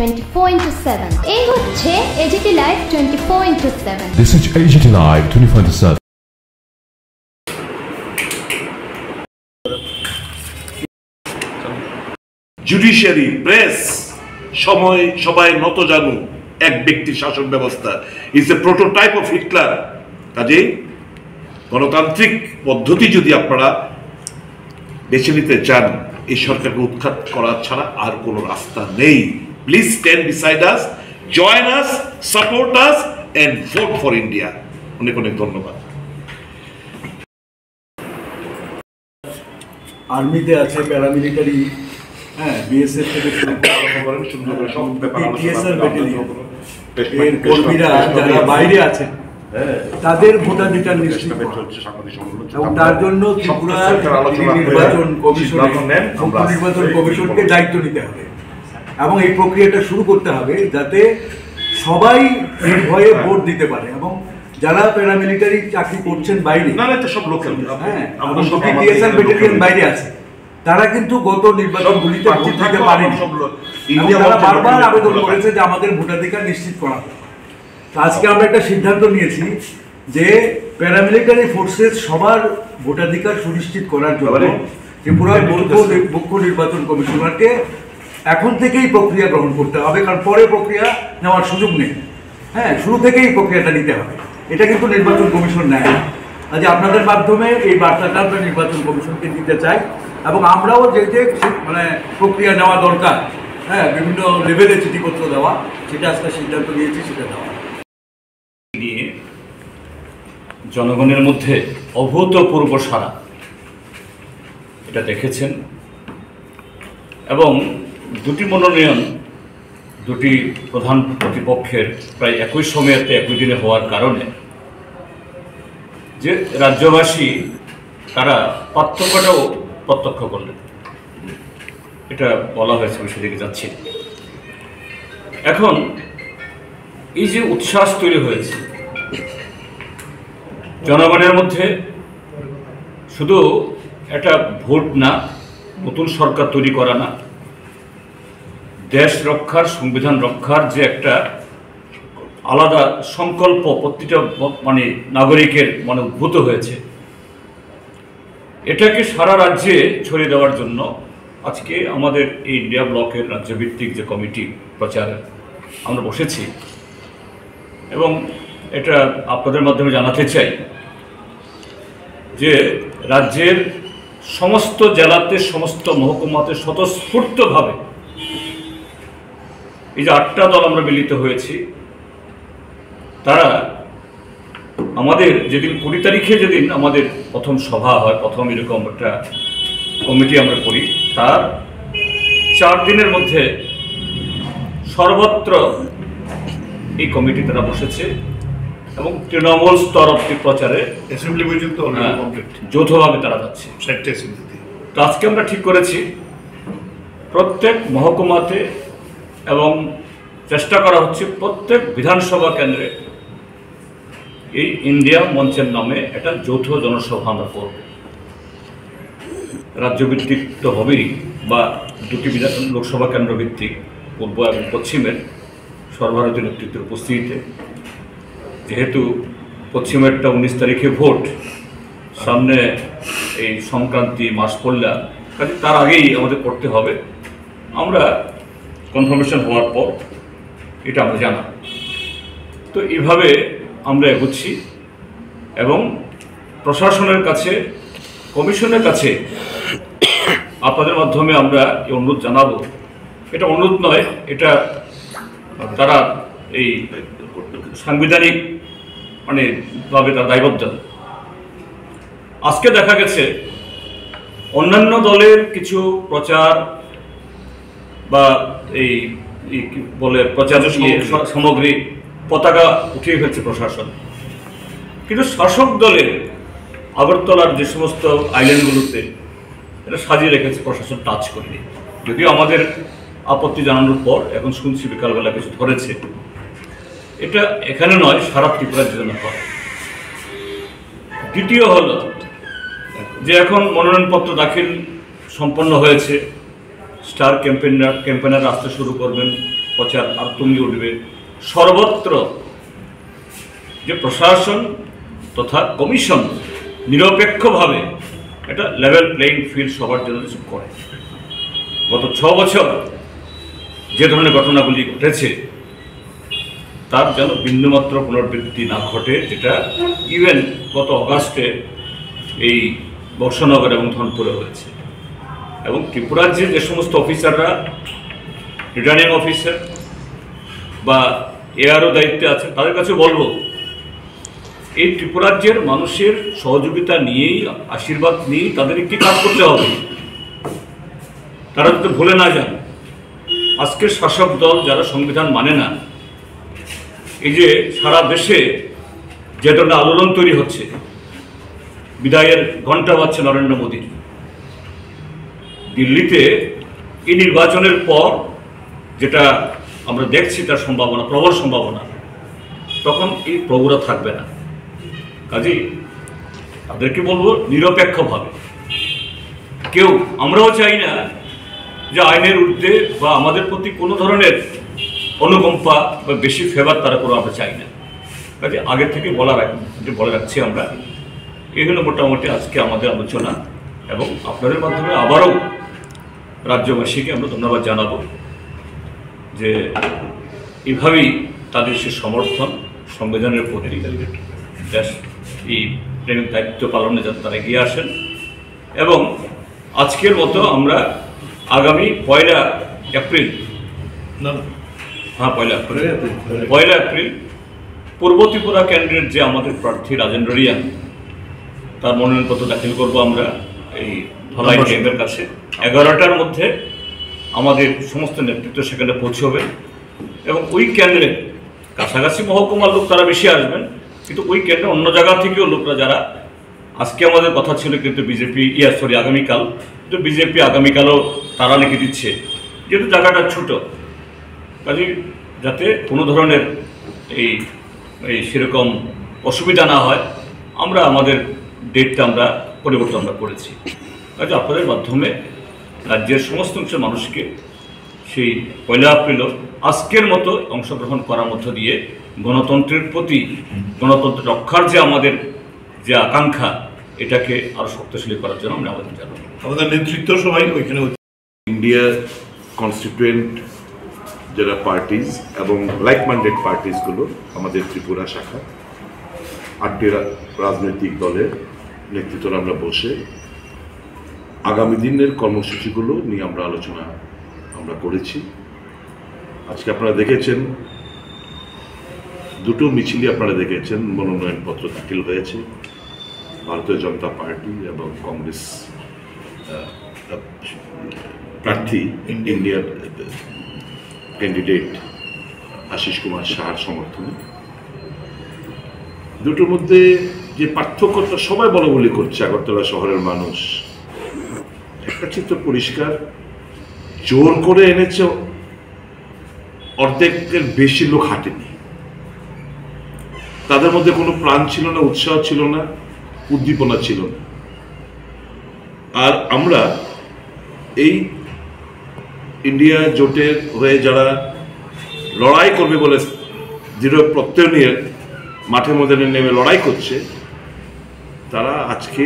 24/7 এই হচ্ছে AGT live 24/7 This is AGT Live 24/7 judiciary press সবাই নত জানু এক ব্যক্তির শাসন ব্যবস্থা is a prototype of Hitler. কাজেই গণতান্ত্রিক পদ্ধতি যদি আপনারা বেছে নিতে চান, এই সরকারকে উৎখাত করা ছাড়া আর কোনো রাস্তা নেই। Please stand beside us, join us, support us and vote for India. অনেক অনেক ধন্যবাদ। আর্মিতে আছে, প্যারামিলিটারি, বিএসএফ থেকে কর্মীরা যারা বাইরে আছেন তাদের ভোটাধিকার নিশ্চিত এবং তার জন্য ত্রিপুরার নির্বাচন কমিশনকে দায়িত্ব নিতে হবে এবং এই প্রক্রিয়াটা শুরু করতে হবে যাতে সবাই নির্ভয়ে ভোট দিতে পারে। এবং যারা প্যারামিলিটারি চাকরি করছেন বাইরে, বাইরে আছে, তারা কিন্তু গত নির্বাচনগুলিতে ভোট দিতে পারেনি। তারা বারবার আবেদন করেছে যে আমাদের ভোটাধিকার নিশ্চিত করা হবে। আজকে আমরা একটা সিদ্ধান্ত নিয়েছি যে প্যারামিলিটারি ফোর্সেস সবার ভোটাধিকার সুনিশ্চিত করার জন্য ত্রিপুরার মুখ্য নির্বাচন কমিশনারকে এখন থেকেই প্রক্রিয়া গ্রহণ করতে হবে, কারণ পরে প্রক্রিয়া নেওয়ার সুযোগ নেই। শুরু থেকেই প্রক্রিয়াটা নিতে হবে। এটা কিন্তু নির্বাচন কমিশন নেয়। আজ আপনাদের মাধ্যমে এই বার্তাটা আমরা নির্বাচন কমিশনকে দিতে চাই এবং আমরাও যে প্রক্রিয়া নেওয়া দরকার, বিভিন্ন লেভেলে চিঠিপত্র দেওয়া, সেটা আজকে সিদ্ধান্ত নিয়েছি, সেটা দেওয়া নিয়ে জনগণের মধ্যে অভূতপূর্ব সাড়া এটা দেখেছেন এবং দুটি মনোনয়ন দুটি প্রধান প্রতিপক্ষের প্রায় একই সময়তে একই দিনে হওয়ার কারণে যে রাজ্যবাসী তারা পার্থক্যটাও প্রত্যক্ষ করলেন। এটা বলা হয়েছে, আমি সেদিকে যাচ্ছি। এখন এই যে উচ্ছ্বাস তৈরি হয়েছে জনগণের মধ্যে, শুধু একটা ভোট না, নতুন সরকার তৈরি করা না, দেশ রক্ষার, সংবিধান রক্ষার যে একটা আলাদা সংকল্প প্রতিটা নাগরিকের মনে উদ্ভূত হয়েছে, এটাকে সারা রাজ্যে ছড়িয়ে দেওয়ার জন্য আজকে আমাদের এই ইন্ডিয়া ব্লকের রাজ্যভিত্তিক যে কমিটি প্রচারে আমরা বসেছি এবং এটা আপনাদের মাধ্যমে জানাতে চাই যে রাজ্যের সমস্ত জেলাতে, সমস্ত মহকুমাতে স্বতঃস্ফূর্তভাবে এই যে 8টা দল আমরা মিলিত হয়েছি, তারা আমাদের যেদিন 20 তারিখে যেদিন আমাদের প্রথম সভা হয়, প্রথম এরকম একটা কমিটি আমরা করি, তার 4 দিনের মধ্যে সর্বত্র এই কমিটি তারা বসেছে এবং তৃণমূল স্তর অব্দি প্রচারে অ্যাসেম্বলি পর্যন্ত যৌথভাবে তারা যাচ্ছে। তো আজকে আমরা ঠিক করেছি প্রত্যেক মহকুমাতে এবং চেষ্টা করা হচ্ছে প্রত্যেক বিধানসভা কেন্দ্রে এই ইন্ডিয়া মঞ্চের নামে একটা যৌথ জনসভা আমরা করব। রাজ্যভিত্তিক তো হবেই, বা দুটি লোকসভা কেন্দ্র ভিত্তিক, পূর্ব এবং পশ্চিমের সর্বভারতীয় নেতৃত্বের উপস্থিতিতে। যেহেতু পশ্চিমেরটা 19 তারিখে ভোট, সামনে এই সংক্রান্তি মাস পড়লা, কাজে তার আগেই আমাদের করতে হবে। আমরা কনফার্মেশন হওয়ার পর এটা আমরা জানা। তো এইভাবে আমরা এগোচ্ছি এবং প্রশাসনের কাছে, কমিশনের কাছে আপনাদের মাধ্যমে আমরা এই অনুরোধ জানাবো। এটা অনুরোধ নয়, এটা তারা এই সাংবিধানিক ভাবে তারা দায়বদ্ধ। আজকে দেখা গেছে অন্যান্য দলের কিছু প্রচার বা এই বলে প্রচার সামগ্রী, পতাকা উঠিয়ে ফেলছে প্রশাসন, কিন্তু শাসক দলের আগরতলার যে সমস্ত আইল্যান্ডগুলোতে এটা সাজিয়ে রেখেছে প্রশাসন, টাচ করেনি। যদিও আমাদের আপত্তি জানানোর পর এখন শুনছি বিকালবেলা কিছু ধরেছে। এটা এখানে নয়, সারা ত্রিপুরার জন্য হয়। দ্বিতীয় হলো যে এখন মনোনয়নপত্র দাখিল সম্পন্ন হয়েছে, স্টার ক্যাম্পেনার আসতে শুরু করবেন, প্রচার আর তুঙ্গে উঠবে। সর্বত্র যে প্রশাসন তথা কমিশন নিরপেক্ষভাবে এটা লেভেল প্লেইং ফিল্ড সবার জন্য কিছু করে। গত 6 বছর যে ধরনের ঘটনাগুলি ঘটেছে তার যেন বিন্দুমাত্র পুনরাবৃত্তি না ঘটে, যেটা ইভেন গত অগাস্টে এই বর্ষনগর এবং ধনপুরে হয়েছে। এবং ত্রিপুরার যে সমস্ত অফিসাররা রিটার্নিং অফিসার বা এআরও দায়িত্বে আছেন তাদের কাছে বলবো, এই ত্রিপুরাজ্যের মানুষের সহযোগিতা নিয়েই, আশীর্বাদ নিয়েই তাদের একটি কাজ করতে হবে। তারা যাতে ভুলে না যান, আজকের শাসক দল যারা সংবিধান মানে না, এই যে সারা দেশে যে ধরনের আলোড়ন তৈরি হচ্ছে, বিদায়ের ঘণ্টা বাজছে নরেন্দ্র মোদীর, দিল্লিতে এই নির্বাচনের পর যেটা আমরা দেখছি তার সম্ভাবনা, প্রবল সম্ভাবনা, তখন এই প্রভুরা থাকবে না। কাজেই তাদেরকে বলবো নিরপেক্ষভাবে, কেউ, আমরাও চাই না যে আইনের ঊর্ধ্বে বা আমাদের প্রতি কোনো ধরনের অনুকম্পা বা বেশি ফেভার তারা কোনো আমরা চাই না। কাজে আগে থেকে বলে রাখছি আমরা। এই হলো মোটামুটি আজকে আমাদের আলোচনা, এবং আপনাদের মাধ্যমে আবারও রাজ্যবাসীকে আমরা ধন্যবাদ জানাবো যে এভাবেই তাদের সে সমর্থন সংবিধানের প্রতি এই প্রেমের দায়িত্ব পালনে যাতে তারা এগিয়ে আসেন। এবং আজকের মতো আমরা আগামী 1 এপ্রিল পূর্ব ত্রিপুরা কেন্দ্রের যে আমাদের প্রার্থী রাজেন্দ্র রিয়াং, তার মনোনয়নপত্র দাখিল করব আমরা এই ধলাই ক্যাম্পের কাছে। 11টার মধ্যে আমাদের সমস্ত নেতৃত্ব সেখানে পৌঁছবে, এবং ওই কেন্দ্রে কাছাকাছি মহকুমার লোক তারা বেশি আসবেন, কিন্তু ওই কেন্দ্রে অন্য জায়গা থেকেও লোকরা, যারা আজকে আমাদের কথা ছিল কিন্তু আগামীকাল, কিন্তু বিজেপি আগামীকালও তারা লিখে দিচ্ছে, যেহেতু জায়গাটা ছোট, কাজে যাতে কোনো ধরনের এই সেরকম অসুবিধা না হয়, আমরা আমাদের ডেটটা আমরা পরিবর্তন করেছি। কাজে আপনাদের মাধ্যমে রাজ্যের সমস্ত অংশের মানুষকে সেই 1 এপ্রিল আজকের মতো অংশগ্রহণ করার মধ্য দিয়ে গণতন্ত্রের প্রতি, গণতন্ত্র রক্ষার যে আমাদের যে আকাঙ্ক্ষা, এটাকে আরো শক্তিশালী করার জন্য আমরা আবেদন জানাবো। আমাদের নেতৃত্ব সবাই ওইখানে, ইন্ডিয়া কনস্টিটিউয়েন্ট যারা পার্টিজ এবং লাইক মাইন্ডেড পার্টিসগুলো, আমাদের ত্রিপুরা শাখা 8টি রাজনৈতিক দলের নেতৃত্বরা আমরা বসে আগামী দিনের কর্মসূচিগুলো নিয়ে আমরা আলোচনা করেছি। আজকে আপনারা দেখেছেন, দুটো মিছিলই আপনারা দেখেছেন, মনোনয়নপত্র দাখিল হয়েছে। ভারতীয় জনতা পার্টি এবং কংগ্রেস প্রার্থী ইন্ডিয়ার ক্যান্ডিডেট আশিস কুমার সাহার সমর্থনে। দুটোর মধ্যে যে পার্থক্যটা সবাই বলা বলি করছে, আগরতলা শহরের মানুষ, একটা চিত্র পরিষ্কার, জোর করে এনেছে, অর্ধেকের বেশি লোক হাঁটেনি, তাদের মধ্যে কোনো প্রাণ ছিল না, উৎসাহ ছিল না, উদ্দীপনা ছিল না। আর আমরা এই ইন্ডিয়া জোটের হয়ে যারা লড়াই করবে বলে দৃঢ় প্রত্যয় নিয়ে মাঠে ময়দানে নেমে লড়াই করছে, তারা আজকে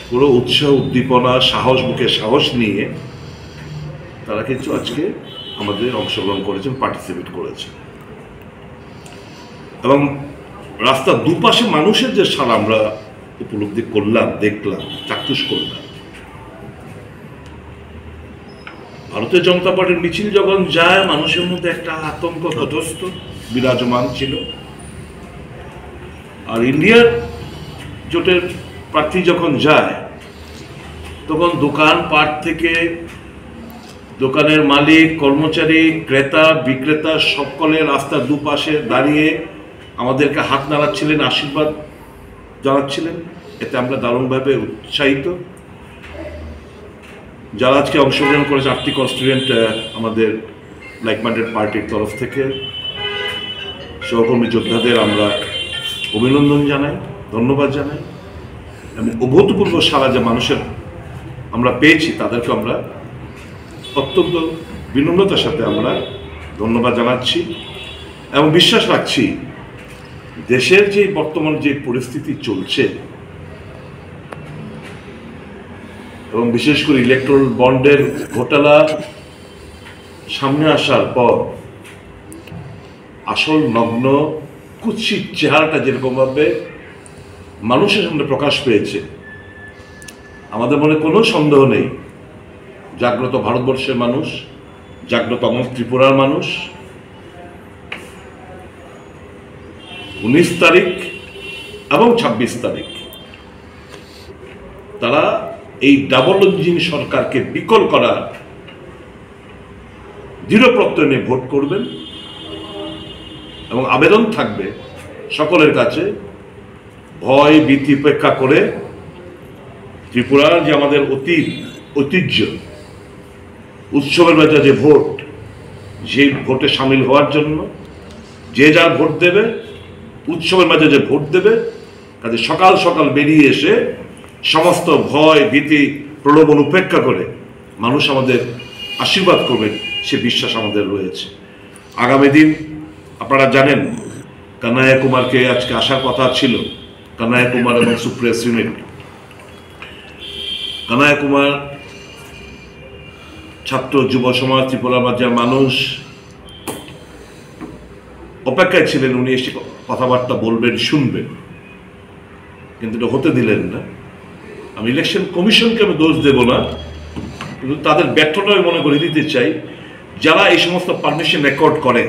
পুরো উৎসাহ, উদ্দীপনা, সাহস, মুখে সাহস নিয়ে তারা কিন্তু আজকে আমাদের অংশগ্রহণ করেছেন, পার্টিসিপেট করেছেন। এবং রাস্তার দুপাশে মানুষের যে সারা আমরা উপলব্ধি করলাম, দেখলাম, চাক্ষুষ করলাম। ভারতীয় জনতা পার্টির মিছিল যখন যায়, মানুষের মধ্যে একটা আতঙ্ক তটস্থ বিরাজমান ছিল। আর ইন্ডিয়ার জোটের প্রার্থী যখন যায়, তখন দোকানপাট থেকে দোকানের মালিক, কর্মচারী, ক্রেতা, বিক্রেতা সকলে রাস্তার দুপাশে দাঁড়িয়ে আমাদেরকে হাত নাড়াচ্ছিলেন, আশীর্বাদ জানাচ্ছিলেন। এতে আমরা দারুণভাবে উৎসাহিত। যারা আজকে অংশগ্রহণ করেছে 8টি কনস্টিটিউয়েন্ট আমাদের লাইক মাইন্ডেড পার্টির তরফ থেকে, সহকর্মী যোদ্ধাদের আমরা অভিনন্দন জানাই, ধন্যবাদ জানাই। এবং অভূতপূর্ব সারা যে মানুষের আমরা পেয়েছি, তাদেরকে আমরা অত্যন্ত বিনম্রতার সাথে আমরা ধন্যবাদ জানাচ্ছি এবং বিশ্বাস রাখছি দেশের যে বর্তমান যে পরিস্থিতি চলছে এবং বিশেষ করে ইলেকট্রাল বন্ডের ঘোটালা সামনে আসার পর আসল নগ্ন কুৎসিত চেহারাটা যেরকমভাবে মানুষের সামনে প্রকাশ পেয়েছে, আমাদের মনে কোনো সন্দেহ নেই জাগ্রত ভারতবর্ষের মানুষ, জাগ্রত আমার ত্রিপুরার মানুষ 19 তারিখ এবং 26 তারিখ তারা এই ডাবল ইঞ্জিন সরকারকে বিকল করার দৃঢ় প্রত্যয় নিয়ে ভোট করবেন এবং আবেদন থাকবে সকলের কাছে ভয় ভীতি উপেক্ষা করে ত্রিপুরার যে আমাদের ঐতিহ্য উৎসবের বাজা যে ভোট, যে ভোটে সামিল হওয়ার জন্য যে যা ভোট দেবে, উৎসবের মাঝে যে ভোট দেবে, কাজে সকাল সকাল বেরিয়ে এসে সমস্ত ভয় ভীতি প্রলোভন উপেক্ষা করে মানুষ আমাদের আশীর্বাদ করবেন সে বিশ্বাস আমাদের রয়েছে। আগামী দিন আপনারা জানেন কানাইয়া কুমারকে আজকে আসার কথা ছিল, কানাইয়া কুমার এবং সুপ্রিয়া ইউনিট। কানাইয়া কুমার ছাত্র যুব সমাজ ত্রিপুরা রাজ্যের মানুষ অপেক্ষায় ছিলেন উনি এসে কথাবার্তা বলবেন, শুনবেন, কিন্তু এটা হতে দিলেন না। আমি ইলেকশন কমিশনকে আমি দোষ দেব না, কিন্তু তাদের ব্যর্থতা আমি মনে করে দিতে চাই। যারা এই সমস্ত পারমিশন রেকর্ড করে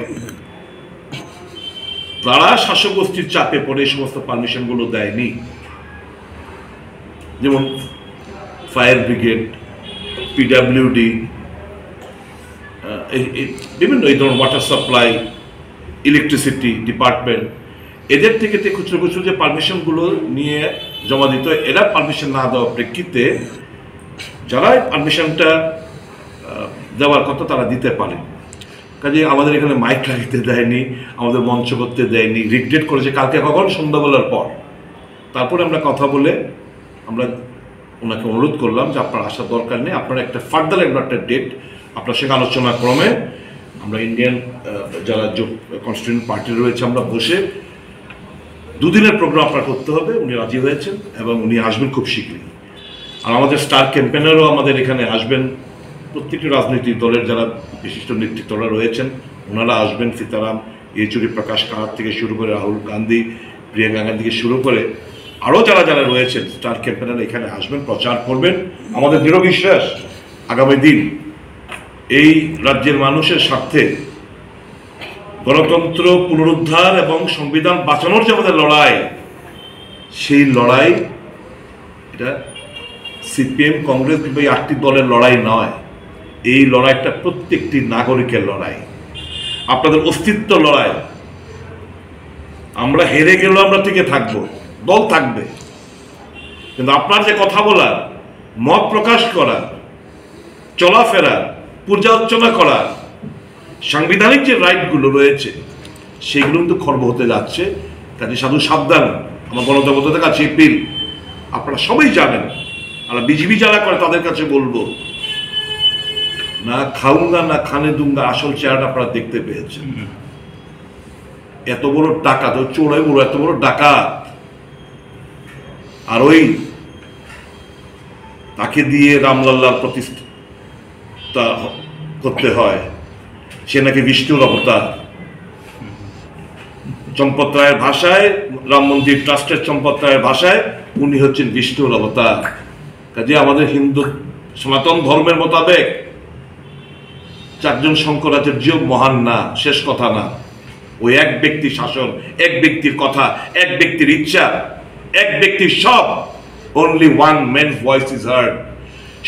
তারা শাসক গোষ্ঠীর চাপে পড়ে এই সমস্ত পারমিশনগুলো দেয়নি। যেমন ফায়ার ব্রিগেড, পিডাব্লিউডি, বিভিন্ন এই ধরনের ওয়াটার সাপ্লাই, ইলেকট্রিসিটি ডিপার্টমেন্ট, এদের থেকে খুচরো খুচরো যে পারমিশনগুলো নিয়ে জমা দিত, এরা পারমিশন না দেওয়ার প্রেক্ষিতে যারা পারমিশনটা দেওয়ার কথা তারা দিতে পারে। কাজে আমাদের এখানে মাইক লাগিতে দেয়নি, আমাদের মঞ্চ করতে দেয়নি, রিগ্রেট করেছে কালকে কখন সন্ধ্যাবেলার পর। তারপরে আমরা কথা বলে আমরা ওনাকে অনুরোধ করলাম যে আপনার আসার দরকার নেই, আপনারা একটা ফার্দার একটা ডেট আপনার সেখানে আলোচনা ক্রমে আমরা ইন্ডিয়ান যারা কনস্টিটিউয়েন্ট পার্টি রয়েছে আমরা বসে 2 দিনের প্রোগ্রাম আপনার করতে হবে। উনি রাজি হয়েছেন এবং উনি আসবেন খুব শীঘ্রই। আর আমাদের স্টার ক্যাম্পেনারও আমাদের এখানে আসবেন, প্রত্যেকটি রাজনৈতিক দলের যারা বিশিষ্ট নেতৃত্বরা রয়েছেন ওনারা আসবেন। সীতারাম ইয়েচুরি, প্রকাশ কারাত থেকে শুরু করে রাহুল গান্ধী, প্রিয়াঙ্কা গান্ধী থেকে শুরু করে আরও যারা যারা রয়েছেন স্টার ক্যাম্পেনার এখানে আসবেন, প্রচার করবেন। আমাদের দৃঢ় বিশ্বাস আগামী দিন এই রাজ্যের মানুষের স্বার্থে গণতন্ত্র পুনরুদ্ধার এবং সংবিধান বাঁচানোর যে আমাদের লড়াই, সেই লড়াই এটা সিপিএম, কংগ্রেস কিংবা এই 8টি দলের লড়াই নয়। এই লড়াইটা প্রত্যেকটি নাগরিকের লড়াই, আপনাদের অস্তিত্ব লড়াই। আমরা হেরে গেলেও আমরা টিকে থাকবো, দল থাকবে, কিন্তু আপনার যে কথা বলার, মত প্রকাশ করা, চলাফেরা, পূজা অর্চনা করা, সাংবিধানিক যে রাইটগুলো রয়েছে সেগুলো কিন্তু খর্ব হতে যাচ্ছে। কাজে সাধু সাবধান, আমার গণতন্ত্রের কাছে এপিল, আপনারা সবাই জানেন। আর বিজেপি যারা করে তাদের কাছে বলবো, না খাউঙ্গা না খানে দুঙ্গা আসল চেহারাটা আপনারা দেখতে পেয়েছেন। এত বড় ডাকাত, ওই চোরাই বড় এত বড় ডাকাত, আর ওই তাকে দিয়ে রামলাল্লার প্রতিষ্ঠা করতে হয়, সে নাকি বিষ্ণুর অবতার। চম্পত রায়ের ভাষায়, রাম মন্দির ট্রাস্টের চম্পত রায়ের ভাষায় উনি হচ্ছেন বিষ্ণুর অবতার। কাজে আমাদের হিন্দু সনাতন ধর্মের মোতাবেক 4 জন শঙ্করাচার্য মহান না, শেষ কথা না। ওই এক ব্যক্তির শাসন, এক ব্যক্তির কথা, এক ব্যক্তির ইচ্ছা, এক ব্যক্তির সব। only one man's voice is heard।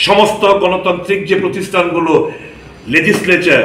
সমস্ত গণতান্ত্রিক যে প্রতিষ্ঠানগুলো, লেজিসলেচার,